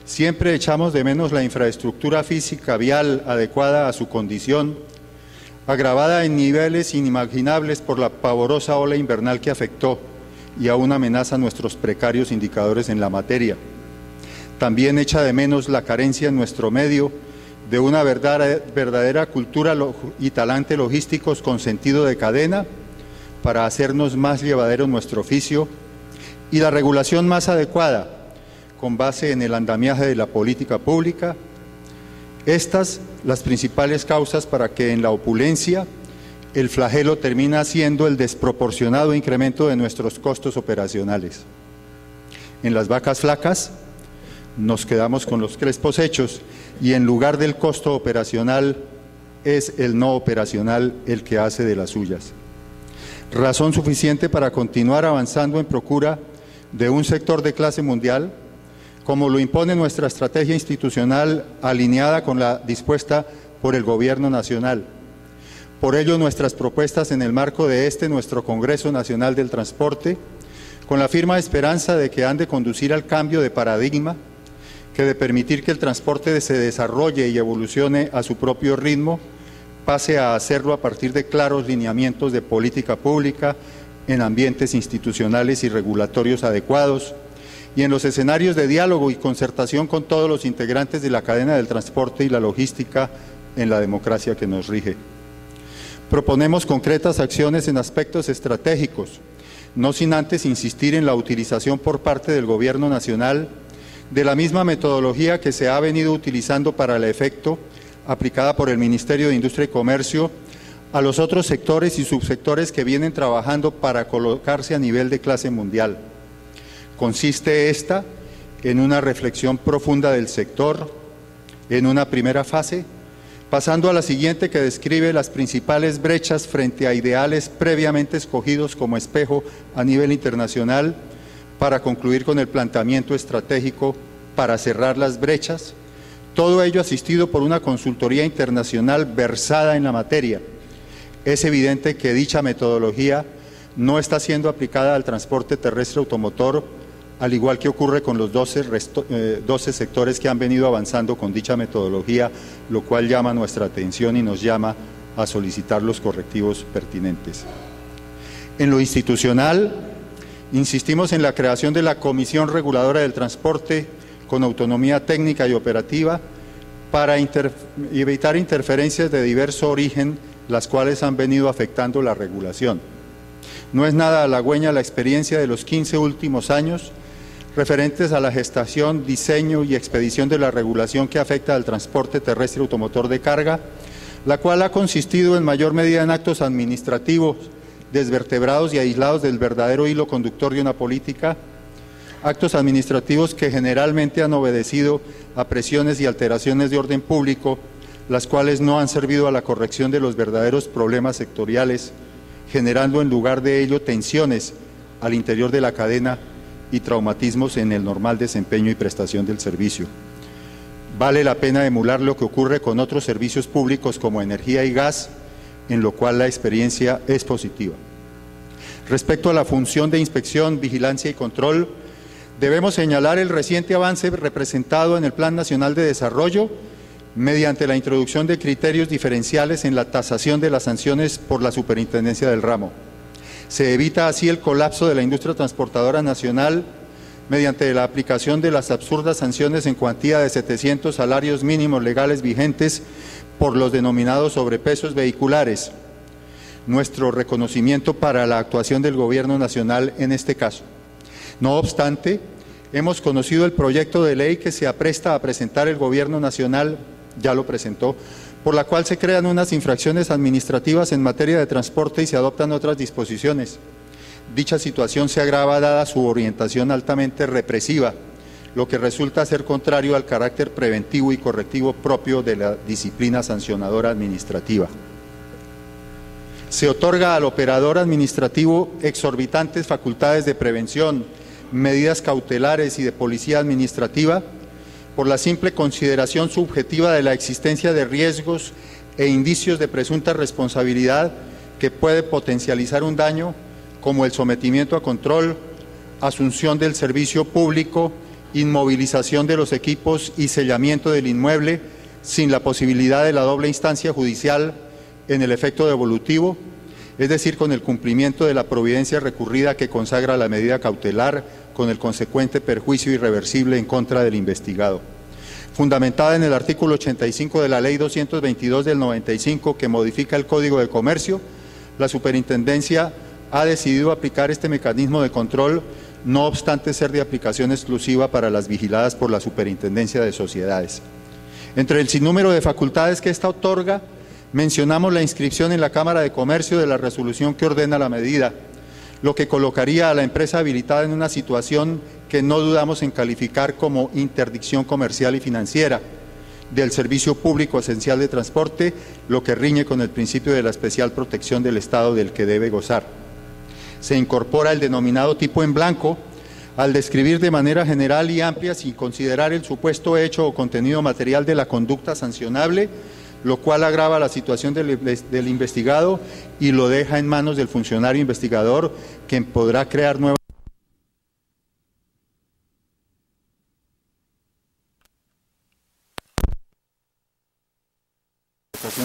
Siempre echamos de menos la infraestructura física vial adecuada a su condición, agravada en niveles inimaginables por la pavorosa ola invernal que afectó y aún amenaza nuestros precarios indicadores en la materia. También echa de menos la carencia en nuestro medio de una verdadera cultura y talante logísticos con sentido de cadena para hacernos más llevadero nuestro oficio, y la regulación más adecuada con base en el andamiaje de la política pública. Estas las principales causas para que en la opulencia el flagelo termina siendo el desproporcionado incremento de nuestros costos operacionales. En las vacas flacas nos quedamos con los crespos hechos y en lugar del costo operacional es el no operacional el que hace de las suyas. Razón suficiente para continuar avanzando en procura de un sector de clase mundial, como lo impone nuestra estrategia institucional alineada con la dispuesta por el Gobierno Nacional. Por ello, nuestras propuestas en el marco de nuestro Congreso Nacional del Transporte, con la firme esperanza de que han de conducir al cambio de paradigma, que de permitir que el transporte se desarrolle y evolucione a su propio ritmo, pase a hacerlo a partir de claros lineamientos de política pública en ambientes institucionales y regulatorios adecuados y en los escenarios de diálogo y concertación con todos los integrantes de la cadena del transporte y la logística en la democracia que nos rige. Proponemos concretas acciones en aspectos estratégicos, no sin antes insistir en la utilización por parte del Gobierno Nacional de la misma metodología que se ha venido utilizando para el efecto, aplicada por el Ministerio de Industria y Comercio, a los otros sectores y subsectores que vienen trabajando para colocarse a nivel de clase mundial. Consiste esta en una reflexión profunda del sector, en una primera fase, pasando a la siguiente que describe las principales brechas frente a ideales previamente escogidos como espejo a nivel internacional, para concluir con el planteamiento estratégico para cerrar las brechas, todo ello asistido por una consultoría internacional versada en la materia. Es evidente que dicha metodología no está siendo aplicada al transporte terrestre automotor, al igual que ocurre con los 12 sectores que han venido avanzando con dicha metodología, lo cual llama nuestra atención y nos llama a solicitar los correctivos pertinentes. En lo institucional, insistimos en la creación de la Comisión Reguladora del Transporte con autonomía técnica y operativa para evitar interferencias de diverso origen, las cuales han venido afectando la regulación. No es nada halagüeña la experiencia de los 15 últimos años referentes a la gestación, diseño y expedición de la regulación que afecta al transporte terrestre automotor de carga, la cual ha consistido en mayor medida en actos administrativos desvertebrados y aislados del verdadero hilo conductor de una política, actos administrativos que generalmente han obedecido a presiones y alteraciones de orden público, las cuales no han servido a la corrección de los verdaderos problemas sectoriales, generando en lugar de ello tensiones al interior de la cadena y traumatismos en el normal desempeño y prestación del servicio. Vale la pena emular lo que ocurre con otros servicios públicos como energía y gas, en lo cual la experiencia es positiva. Respecto a la función de inspección, vigilancia y control, debemos señalar el reciente avance representado en el Plan Nacional de Desarrollo mediante la introducción de criterios diferenciales en la tasación de las sanciones por la Superintendencia del Ramo. Se evita así el colapso de la industria transportadora nacional mediante la aplicación de las absurdas sanciones en cuantía de 700 salarios mínimos legales vigentes por los denominados sobrepesos vehiculares. Nuestro reconocimiento para la actuación del Gobierno Nacional en este caso. No obstante, hemos conocido el proyecto de ley que se apresta a presentar el Gobierno Nacional, ya lo presentó, por la cual se crean unas infracciones administrativas en materia de transporte y se adoptan otras disposiciones. Dicha situación se agrava dada su orientación altamente represiva, lo que resulta ser contrario al carácter preventivo y correctivo propio de la disciplina sancionadora administrativa. Se otorga al operador administrativo exorbitantes facultades de prevención, medidas cautelares y de policía administrativa por la simple consideración subjetiva de la existencia de riesgos e indicios de presunta responsabilidad que puede potencializar un daño, como el sometimiento a control, asunción del servicio público inmovilización de los equipos y sellamiento del inmueble sin la posibilidad de la doble instancia judicial en el efecto devolutivo, es decir, con el cumplimiento de la providencia recurrida que consagra la medida cautelar con el consecuente perjuicio irreversible en contra del investigado. Fundamentada en el artículo 85 de la Ley 222 del 95, que modifica el Código de Comercio, la Superintendencia ha decidido aplicar este mecanismo de control, no obstante ser de aplicación exclusiva para las vigiladas por la Superintendencia de Sociedades. Entre el sinnúmero de facultades que ésta otorga, mencionamos la inscripción en la Cámara de Comercio de la resolución que ordena la medida, lo que colocaría a la empresa habilitada en una situación que no dudamos en calificar como interdicción comercial y financiera del servicio público esencial de transporte, lo que riñe con el principio de la especial protección del Estado del que debe gozar. Se incorpora el denominado tipo en blanco al describir de manera general y amplia, sin considerar el supuesto hecho o contenido material de la conducta sancionable, lo cual agrava la situación del investigado y lo deja en manos del funcionario investigador, quien podrá crear nuevas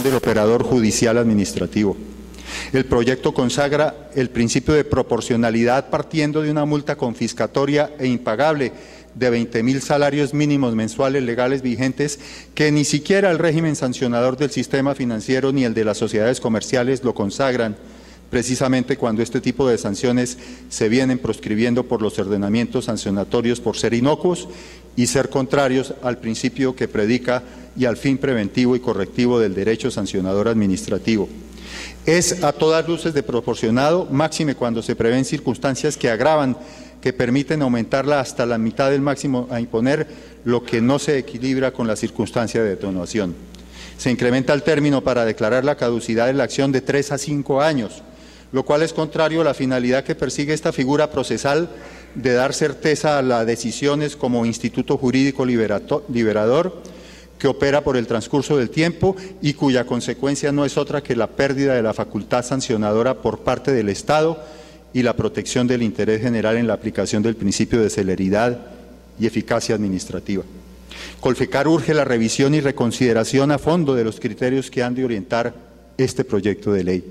del operador judicial administrativo. El proyecto consagra el principio de proporcionalidad partiendo de una multa confiscatoria e impagable de 20.000 salarios mínimos mensuales legales vigentes que ni siquiera el régimen sancionador del sistema financiero ni el de las sociedades comerciales lo consagran, precisamente cuando este tipo de sanciones se vienen proscribiendo por los ordenamientos sancionatorios por ser inocuos y ser contrarios al principio que predica y al fin preventivo y correctivo del derecho sancionador administrativo. Es a todas luces desproporcionado, máxime cuando se prevén circunstancias que agravan, que permiten aumentarla hasta la mitad del máximo a imponer, lo que no se equilibra con la circunstancia de atenuación. Se incrementa el término para declarar la caducidad de la acción de 3 a 5 años, lo cual es contrario a la finalidad que persigue esta figura procesal de dar certeza a las decisiones como instituto jurídico liberador, que opera por el transcurso del tiempo y cuya consecuencia no es otra que la pérdida de la facultad sancionadora por parte del Estado y la protección del interés general en la aplicación del principio de celeridad y eficacia administrativa. Colfecar urge la revisión y reconsideración a fondo de los criterios que han de orientar este proyecto de ley.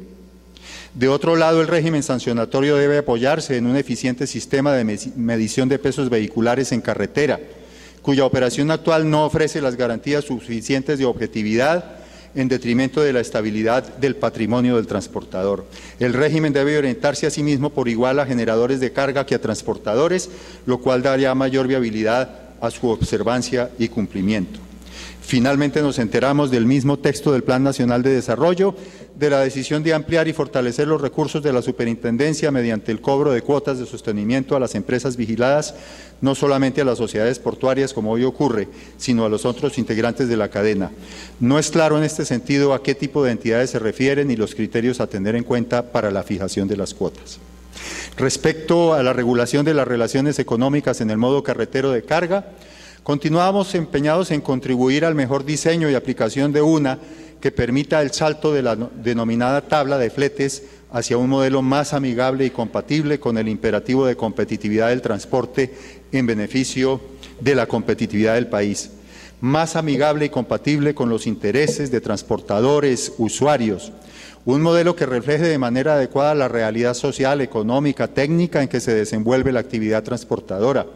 De otro lado, el régimen sancionatorio debe apoyarse en un eficiente sistema de medición de pesos vehiculares en carretera, cuya operación actual no ofrece las garantías suficientes de objetividad en detrimento de la estabilidad del patrimonio del transportador. El régimen debe orientarse asimismo por igual a generadores de carga que a transportadores, lo cual daría mayor viabilidad a su observancia y cumplimiento. Finalmente nos enteramos del mismo texto del Plan Nacional de Desarrollo, de la decisión de ampliar y fortalecer los recursos de la Superintendencia mediante el cobro de cuotas de sostenimiento a las empresas vigiladas, no solamente a las sociedades portuarias como hoy ocurre, sino a los otros integrantes de la cadena. No es claro en este sentido a qué tipo de entidades se refieren y los criterios a tener en cuenta para la fijación de las cuotas. Respecto a la regulación de las relaciones económicas en el modo carretero de carga, continuamos empeñados en contribuir al mejor diseño y aplicación de una que permita el salto de la denominada tabla de fletes hacia un modelo más amigable y compatible con el imperativo de competitividad del transporte en beneficio de la competitividad del país, más amigable y compatible con los intereses de transportadores, usuarios, un modelo que refleje de manera adecuada la realidad social, económica, técnica en que se desenvuelve la actividad transportadora.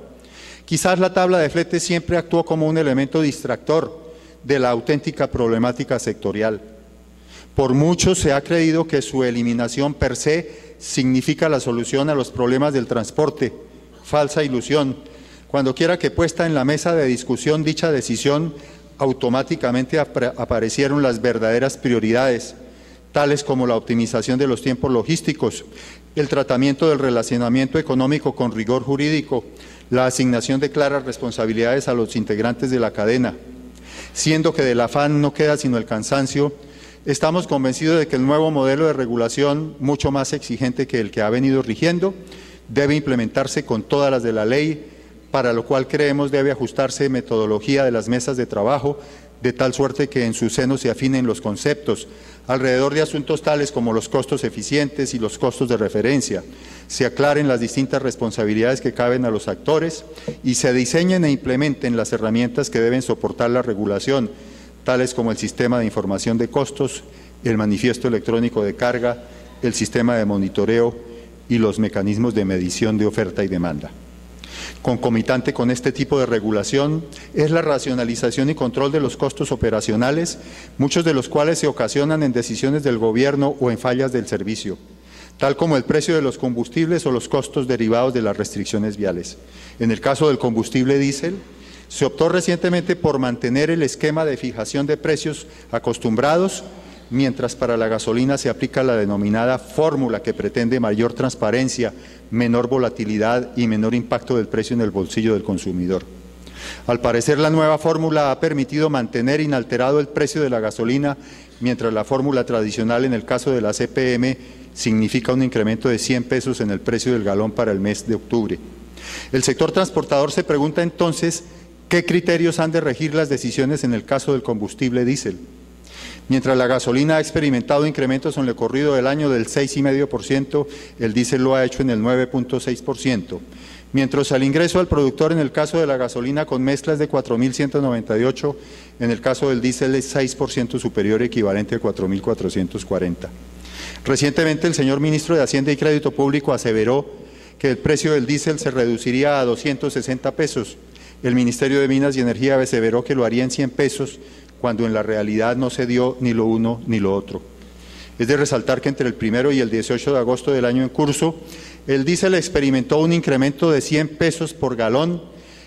Quizás la tabla de fletes siempre actuó como un elemento distractor de la auténtica problemática sectorial. Por mucho se ha creído que su eliminación per se significa la solución a los problemas del transporte. Falsa ilusión. Cuando quiera que puesta en la mesa de discusión dicha decisión, automáticamente aparecieron las verdaderas prioridades, tales como la optimización de los tiempos logísticos, el tratamiento del relacionamiento económico con rigor jurídico, la asignación de claras responsabilidades a los integrantes de la cadena. Siendo que del afán no queda sino el cansancio, estamos convencidos de que el nuevo modelo de regulación, mucho más exigente que el que ha venido rigiendo, debe implementarse con todas las de la ley, para lo cual creemos debe ajustarse metodología de las mesas de trabajo, de tal suerte que en su seno se afinen los conceptos alrededor de asuntos tales como los costos eficientes y los costos de referencia, se aclaren las distintas responsabilidades que caben a los actores y se diseñen e implementen las herramientas que deben soportar la regulación, tales como el sistema de información de costos, el manifiesto electrónico de carga, el sistema de monitoreo y los mecanismos de medición de oferta y demanda. Concomitante con este tipo de regulación es la racionalización y control de los costos operacionales, muchos de los cuales se ocasionan en decisiones del gobierno o en fallas del servicio, tal como el precio de los combustibles o los costos derivados de las restricciones viales. En el caso del combustible diésel, se optó recientemente por mantener el esquema de fijación de precios acostumbrados, mientras para la gasolina se aplica la denominada fórmula que pretende mayor transparencia, menor volatilidad y menor impacto del precio en el bolsillo del consumidor. Al parecer, la nueva fórmula ha permitido mantener inalterado el precio de la gasolina, mientras la fórmula tradicional en el caso de la CPM significa un incremento de 100 pesos en el precio del galón para el mes de octubre. El sector transportador se pregunta entonces qué criterios han de regir las decisiones en el caso del combustible diésel. Mientras la gasolina ha experimentado incrementos en el corrido del año del 6,5%, el diésel lo ha hecho en el 9,6%. Mientras el ingreso al productor en el caso de la gasolina con mezcla es de 4.198, en el caso del diésel es 6% superior, equivalente a 4.440. Recientemente el señor ministro de Hacienda y Crédito Público aseveró que el precio del diésel se reduciría a 260 pesos. El Ministerio de Minas y Energía aseveró que lo haría en 100 pesos, cuando en la realidad no se dio ni lo uno ni lo otro. Es de resaltar que entre el 1 y el 18 de agosto del año en curso, el diésel experimentó un incremento de 100 pesos por galón,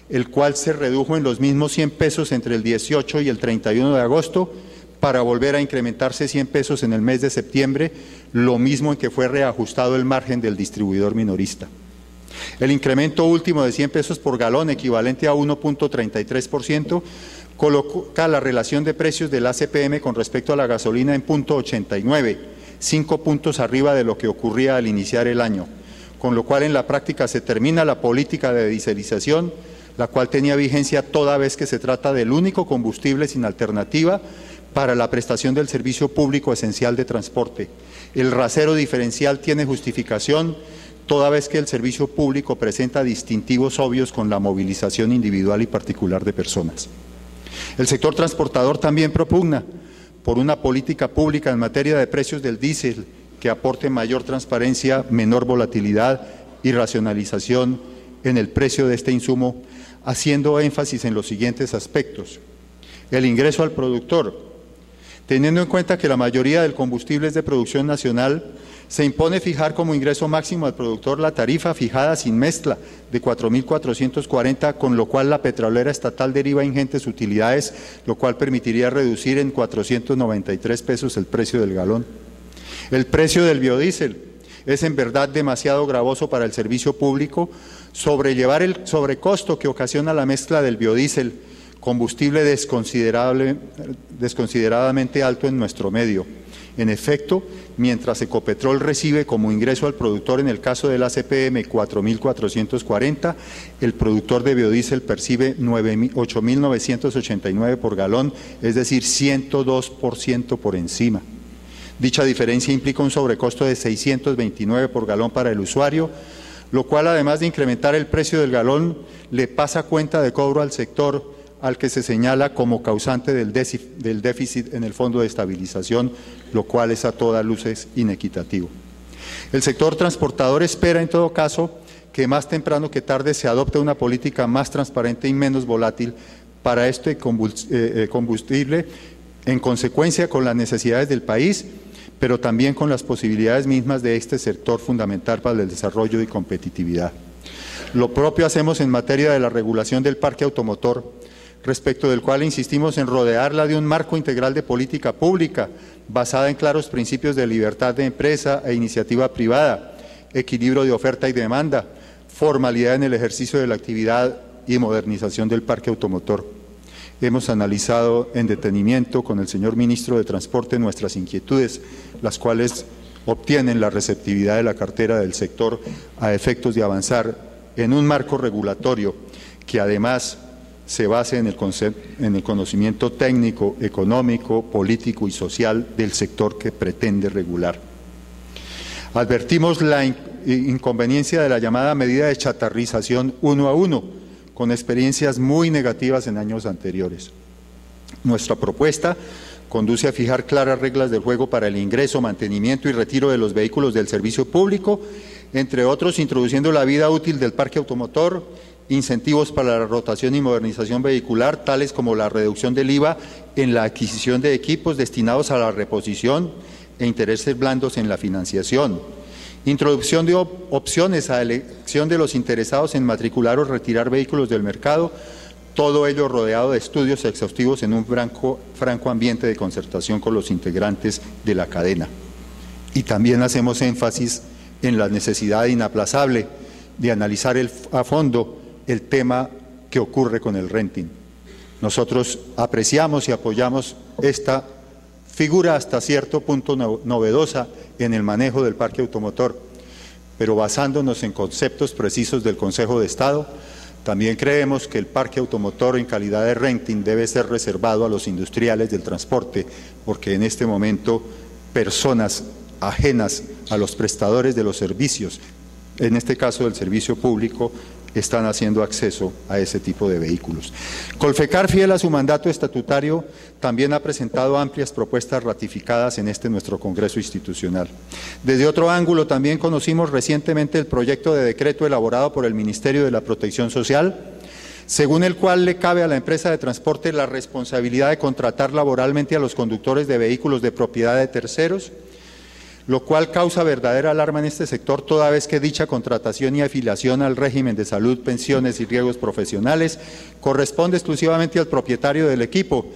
el cual se redujo en los mismos 100 pesos entre el 18 y el 31 de agosto, para volver a incrementarse 100 pesos en el mes de septiembre, lo mismo en que fue reajustado el margen del distribuidor minorista. El incremento último de 100 pesos por galón, equivalente a 1,33%, coloca la relación de precios del ACPM con respecto a la gasolina en 0,89, 5 puntos arriba de lo que ocurría al iniciar el año, con lo cual en la práctica se termina la política de dieselización, la cual tenía vigencia toda vez que se trata del único combustible sin alternativa para la prestación del servicio público esencial de transporte. El rasero diferencial tiene justificación toda vez que el servicio público presenta distintivos obvios con la movilización individual y particular de personas. El sector transportador también propugna por una política pública en materia de precios del diésel que aporte mayor transparencia, menor volatilidad y racionalización en el precio de este insumo, haciendo énfasis en los siguientes aspectos. El ingreso al productor. Teniendo en cuenta que la mayoría del combustible es de producción nacional, se impone fijar como ingreso máximo al productor la tarifa fijada sin mezcla de 4.440, con lo cual la petrolera estatal deriva ingentes utilidades, lo cual permitiría reducir en 493 pesos el precio del galón. El precio del biodiesel es en verdad demasiado gravoso para el servicio público. Sobrellevar el sobrecosto que ocasiona la mezcla del biodiesel, combustible desconsideradamente alto en nuestro medio. En efecto, mientras Ecopetrol recibe como ingreso al productor en el caso del ACPM 4.440, el productor de biodiesel percibe 8.989 por galón, es decir, 102% por encima. Dicha diferencia implica un sobrecosto de 629 por galón para el usuario, lo cual, además de incrementar el precio del galón, le pasa cuenta de cobro al sector, al que se señala como causante del déficit en el Fondo de Estabilización, lo cual es a todas luces inequitativo. El sector transportador espera, en todo caso, que más temprano que tarde se adopte una política más transparente y menos volátil para este combustible, en consecuencia con las necesidades del país, pero también con las posibilidades mismas de este sector fundamental para el desarrollo y competitividad. Lo propio hacemos en materia de la regulación del parque automotor, respecto del cual insistimos en rodearla de un marco integral de política pública, basada en claros principios de libertad de empresa e iniciativa privada, equilibrio de oferta y demanda, formalidad en el ejercicio de la actividad y modernización del parque automotor. Hemos analizado en detenimiento con el señor Ministro de Transporte nuestras inquietudes, las cuales obtienen la receptividad de la cartera del sector a efectos de avanzar en un marco regulatorio que además se base en el conocimiento técnico, económico, político y social del sector que pretende regular. Advertimos la inconveniencia de la llamada medida de chatarrización 1 a 1, con experiencias muy negativas en años anteriores. Nuestra propuesta conduce a fijar claras reglas del juego para el ingreso, mantenimiento y retiro de los vehículos del servicio público, entre otros introduciendo la vida útil del parque automotor, incentivos para la rotación y modernización vehicular, tales como la reducción del IVA en la adquisición de equipos destinados a la reposición e intereses blandos en la financiación, introducción de opciones a elección de los interesados en matricular o retirar vehículos del mercado, todo ello rodeado de estudios exhaustivos en un franco ambiente de concertación con los integrantes de la cadena. Y también hacemos énfasis en la necesidad inaplazable de analizar a fondo el tema que ocurre con el renting. Nosotros apreciamos y apoyamos esta figura hasta cierto punto novedosa en el manejo del parque automotor, pero basándonos en conceptos precisos del Consejo de Estado, también creemos que el parque automotor en calidad de renting debe ser reservado a los industriales del transporte, porque en este momento personas ajenas a los prestadores de los servicios, en este caso del servicio público, están haciendo acceso a ese tipo de vehículos. Colfecar, fiel a su mandato estatutario, también ha presentado amplias propuestas ratificadas en este nuestro Congreso Institucional. Desde otro ángulo, también conocimos recientemente el proyecto de decreto elaborado por el Ministerio de la Protección Social, según el cual le cabe a la empresa de transporte la responsabilidad de contratar laboralmente a los conductores de vehículos de propiedad de terceros, lo cual causa verdadera alarma en este sector, toda vez que dicha contratación y afiliación al régimen de salud, pensiones y riesgos profesionales corresponde exclusivamente al propietario del equipo,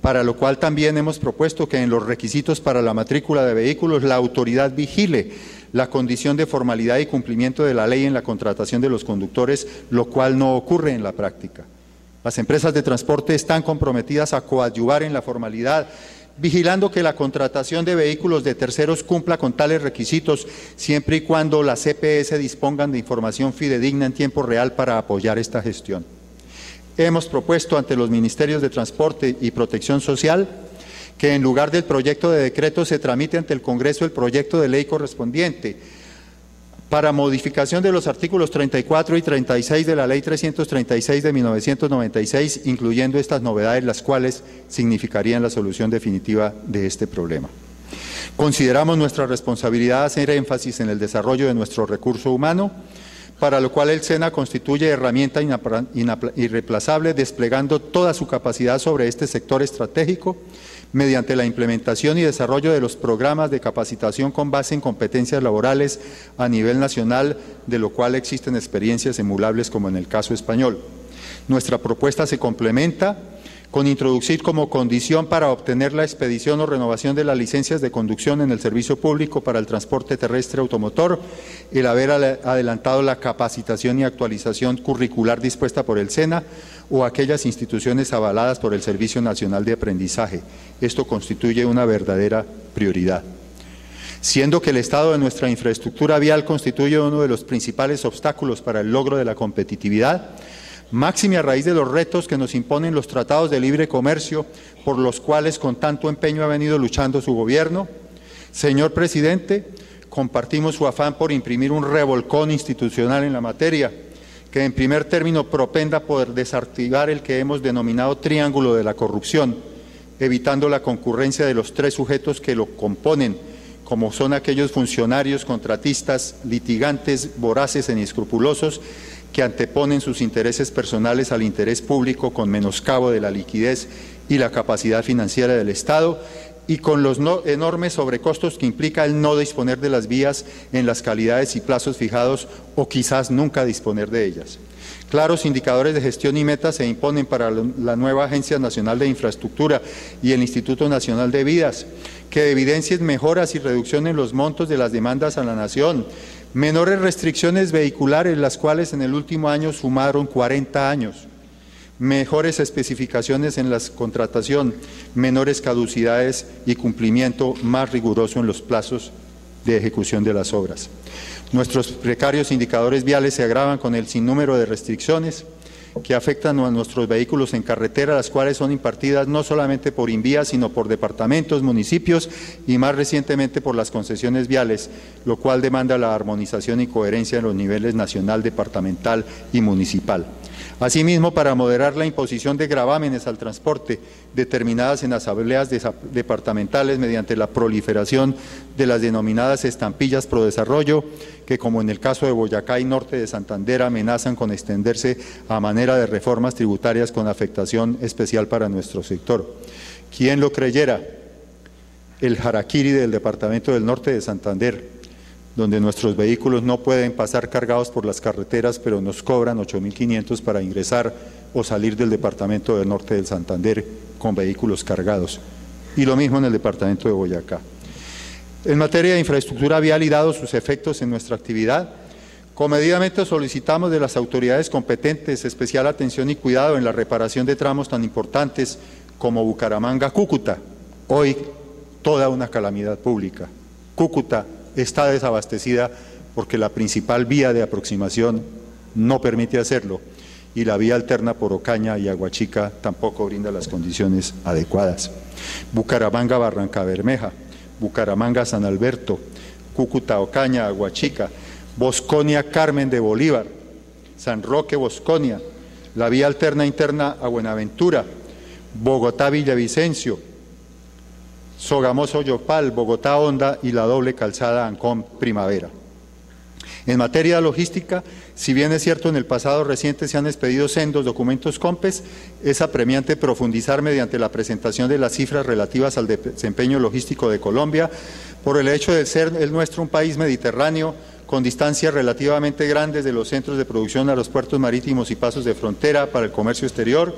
para lo cual también hemos propuesto que en los requisitos para la matrícula de vehículos la autoridad vigile la condición de formalidad y cumplimiento de la ley en la contratación de los conductores, lo cual no ocurre en la práctica. Las empresas de transporte están comprometidas a coadyuvar en la formalidad, vigilando que la contratación de vehículos de terceros cumpla con tales requisitos, siempre y cuando las EPS dispongan de información fidedigna en tiempo real para apoyar esta gestión. Hemos propuesto ante los Ministerios de Transporte y Protección Social que en lugar del proyecto de decreto se tramite ante el Congreso el proyecto de ley correspondiente para modificación de los artículos 34 y 36 de la Ley 336 de 1996, incluyendo estas novedades, las cuales significarían la solución definitiva de este problema. Consideramos nuestra responsabilidad hacer énfasis en el desarrollo de nuestro recurso humano, para lo cual el SENA constituye herramienta irreemplazable, desplegando toda su capacidad sobre este sector estratégico, mediante la implementación y desarrollo de los programas de capacitación con base en competencias laborales a nivel nacional, de lo cual existen experiencias emulables como en el caso español. Nuestra propuesta se complementa con introducir como condición para obtener la expedición o renovación de las licencias de conducción en el servicio público para el transporte terrestre automotor, el haber adelantado la capacitación y actualización curricular dispuesta por el SENA o aquellas instituciones avaladas por el Servicio Nacional de Aprendizaje. Esto constituye una verdadera prioridad. Siendo que el estado de nuestra infraestructura vial constituye uno de los principales obstáculos para el logro de la competitividad, máxime a raíz de los retos que nos imponen los tratados de libre comercio por los cuales con tanto empeño ha venido luchando su gobierno. Señor presidente, compartimos su afán por imprimir un revolcón institucional en la materia, que en primer término propenda por desactivar el que hemos denominado triángulo de la corrupción, evitando la concurrencia de los tres sujetos que lo componen, como son aquellos funcionarios, contratistas, litigantes, voraces e inescrupulosos, que anteponen sus intereses personales al interés público con menoscabo de la liquidez y la capacidad financiera del Estado y con los enormes sobrecostos que implica el no disponer de las vías en las calidades y plazos fijados o quizás nunca disponer de ellas. Claros indicadores de gestión y metas se imponen para la nueva Agencia Nacional de Infraestructura y el Instituto Nacional de Vías, que evidencien mejoras y reducción en los montos de las demandas a la Nación, menores restricciones vehiculares, las cuales en el último año sumaron 40 años, mejores especificaciones en la contratación, menores caducidades y cumplimiento más riguroso en los plazos de ejecución de las obras. Nuestros precarios indicadores viales se agravan con el sinnúmero de restricciones que afectan a nuestros vehículos en carretera, las cuales son impartidas no solamente por Invías, sino por departamentos, municipios y más recientemente por las concesiones viales, lo cual demanda la armonización y coherencia en los niveles nacional, departamental y municipal. Asimismo, para moderar la imposición de gravámenes al transporte determinadas en asambleas departamentales mediante la proliferación de las denominadas estampillas pro desarrollo, que como en el caso de Boyacá y norte de Santander amenazan con extenderse a manera de reformas tributarias con afectación especial para nuestro sector. ¿Quién lo creyera? El harakiri del departamento del norte de Santander, donde nuestros vehículos no pueden pasar cargados por las carreteras, pero nos cobran 8.500 para ingresar o salir del departamento del norte del Santander con vehículos cargados. Y lo mismo en el departamento de Boyacá. En materia de infraestructura vial y dados sus efectos en nuestra actividad, comedidamente solicitamos de las autoridades competentes especial atención y cuidado en la reparación de tramos tan importantes como Bucaramanga-Cúcuta. Hoy, toda una calamidad pública. Cúcuta está desabastecida porque la principal vía de aproximación no permite hacerlo y la vía alterna por Ocaña y Aguachica tampoco brinda las condiciones adecuadas. Bucaramanga-Barrancabermeja, Bucaramanga-San Alberto, Cúcuta-Ocaña, Aguachica, Bosconia-Carmen de Bolívar, San Roque-Bosconia, la vía alterna interna a Buenaventura, Bogotá-Villavicencio, Sogamoso-Yopal, Bogotá-Honda y la doble calzada Ancón-Primavera. En materia de logística, si bien es cierto en el pasado reciente se han expedido sendos documentos COMPES, es apremiante profundizar mediante la presentación de las cifras relativas al desempeño logístico de Colombia, por el hecho de ser el nuestro un país mediterráneo, con distancias relativamente grandes de los centros de producción a los puertos marítimos y pasos de frontera para el comercio exterior,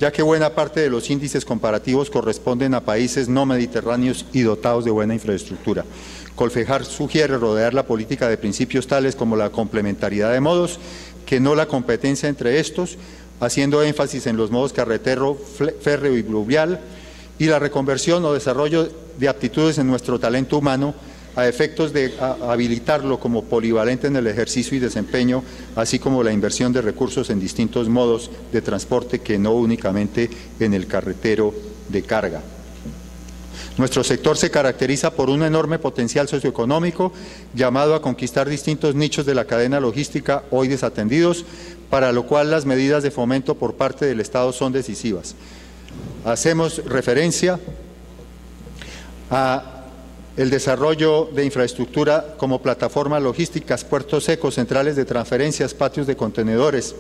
ya que buena parte de los índices comparativos corresponden a países no mediterráneos y dotados de buena infraestructura. Colfejar sugiere rodear la política de principios tales como la complementariedad de modos, que no la competencia entre estos, haciendo énfasis en los modos carretero, férreo y fluvial, y la reconversión o desarrollo de aptitudes en nuestro talento humano, a efectos de habilitarlo como polivalente en el ejercicio y desempeño, así como la inversión de recursos en distintos modos de transporte que no únicamente en el carretero de carga. Nuestro sector se caracteriza por un enorme potencial socioeconómico llamado a conquistar distintos nichos de la cadena logística hoy desatendidos, para lo cual las medidas de fomento por parte del Estado son decisivas. Hacemos referencia a el desarrollo de infraestructura como plataformas logísticas, puertos secos, centrales de transferencias, patios de contenedores,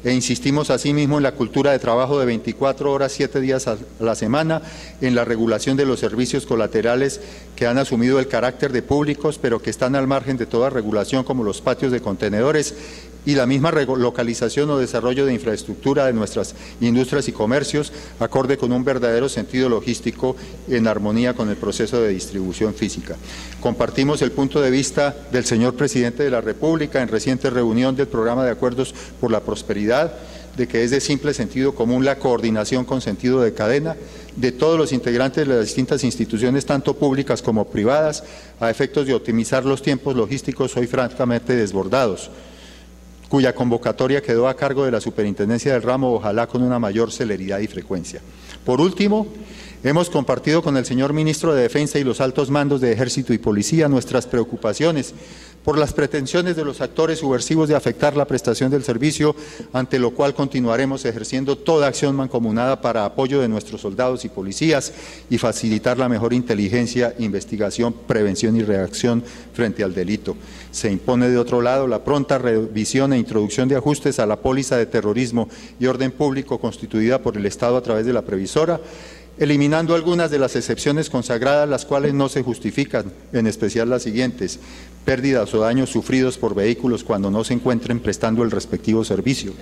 e insistimos asimismo en la cultura de trabajo de 24 horas, 7 días a la semana, en la regulación de los servicios colaterales que han asumido el carácter de públicos, pero que están al margen de toda regulación, como los patios de contenedores, y la misma localización o desarrollo de infraestructura de nuestras industrias y comercios, acorde con un verdadero sentido logístico en armonía con el proceso de distribución física. Compartimos el punto de vista del señor Presidente de la República en reciente reunión del Programa de Acuerdos por la Prosperidad, de que es de simple sentido común la coordinación con sentido de cadena de todos los integrantes de las distintas instituciones, tanto públicas como privadas, a efectos de optimizar los tiempos logísticos hoy francamente desbordados, cuya convocatoria quedó a cargo de la Superintendencia del Ramo, ojalá con una mayor celeridad y frecuencia. Por último, hemos compartido con el señor Ministro de Defensa y los altos mandos de Ejército y Policía nuestras preocupaciones por las pretensiones de los actores subversivos de afectar la prestación del servicio, ante lo cual continuaremos ejerciendo toda acción mancomunada para apoyo de nuestros soldados y policías y facilitar la mejor inteligencia, investigación, prevención y reacción frente al delito. Se impone de otro lado la pronta revisión e introducción de ajustes a la póliza de terrorismo y orden público constituida por el Estado a través de la previsora, eliminando algunas de las excepciones consagradas, las cuales no se justifican, en especial las siguientes: pérdidas o daños sufridos por vehículos cuando no se encuentren prestando el respectivo servicio,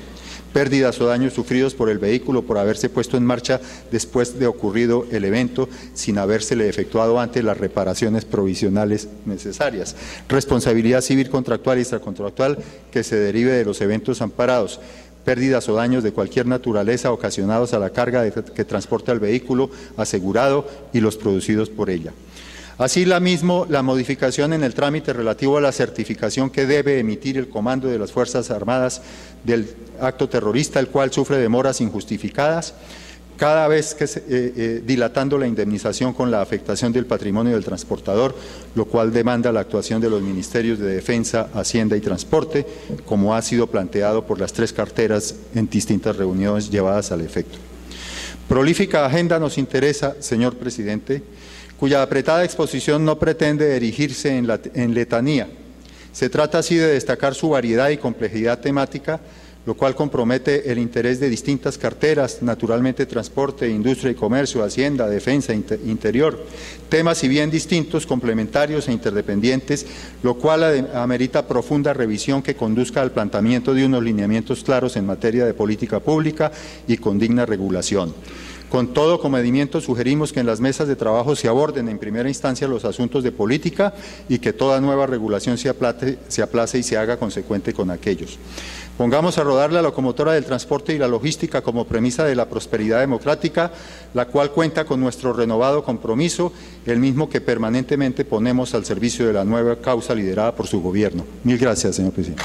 pérdidas o daños sufridos por el vehículo por haberse puesto en marcha después de ocurrido el evento sin habérsele efectuado antes las reparaciones provisionales necesarias, responsabilidad civil contractual y extracontractual que se derive de los eventos amparados, pérdidas o daños de cualquier naturaleza ocasionados a la carga que transporta el vehículo asegurado y los producidos por ella. Así mismo, la modificación en el trámite relativo a la certificación que debe emitir el Comando de las Fuerzas Armadas del acto terrorista, el cual sufre demoras injustificadas, cada vez que dilatando la indemnización con la afectación del patrimonio del transportador, lo cual demanda la actuación de los Ministerios de Defensa, Hacienda y Transporte, como ha sido planteado por las 3 carteras en distintas reuniones llevadas al efecto. Prolífica agenda nos interesa, señor presidente, cuya apretada exposición no pretende erigirse en letanía. Se trata así de destacar su variedad y complejidad temática, lo cual compromete el interés de distintas carteras, naturalmente transporte, industria y comercio, hacienda, defensa, interior, temas si bien distintos, complementarios e interdependientes, lo cual amerita profunda revisión que conduzca al planteamiento de unos lineamientos claros en materia de política pública y con digna regulación. Con todo comedimiento sugerimos que en las mesas de trabajo se aborden en primera instancia los asuntos de política y que toda nueva regulación se aplace y se haga consecuente con aquellos. Pongamos a rodar la locomotora del transporte y la logística como premisa de la prosperidad democrática, la cual cuenta con nuestro renovado compromiso, el mismo que permanentemente ponemos al servicio de la nueva causa liderada por su gobierno. Mil gracias, señor presidente.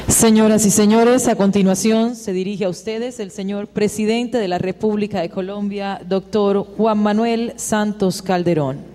Señoras y señores, a continuación se dirige a ustedes el señor Presidente de la República de Colombia, doctor Juan Manuel Santos Calderón.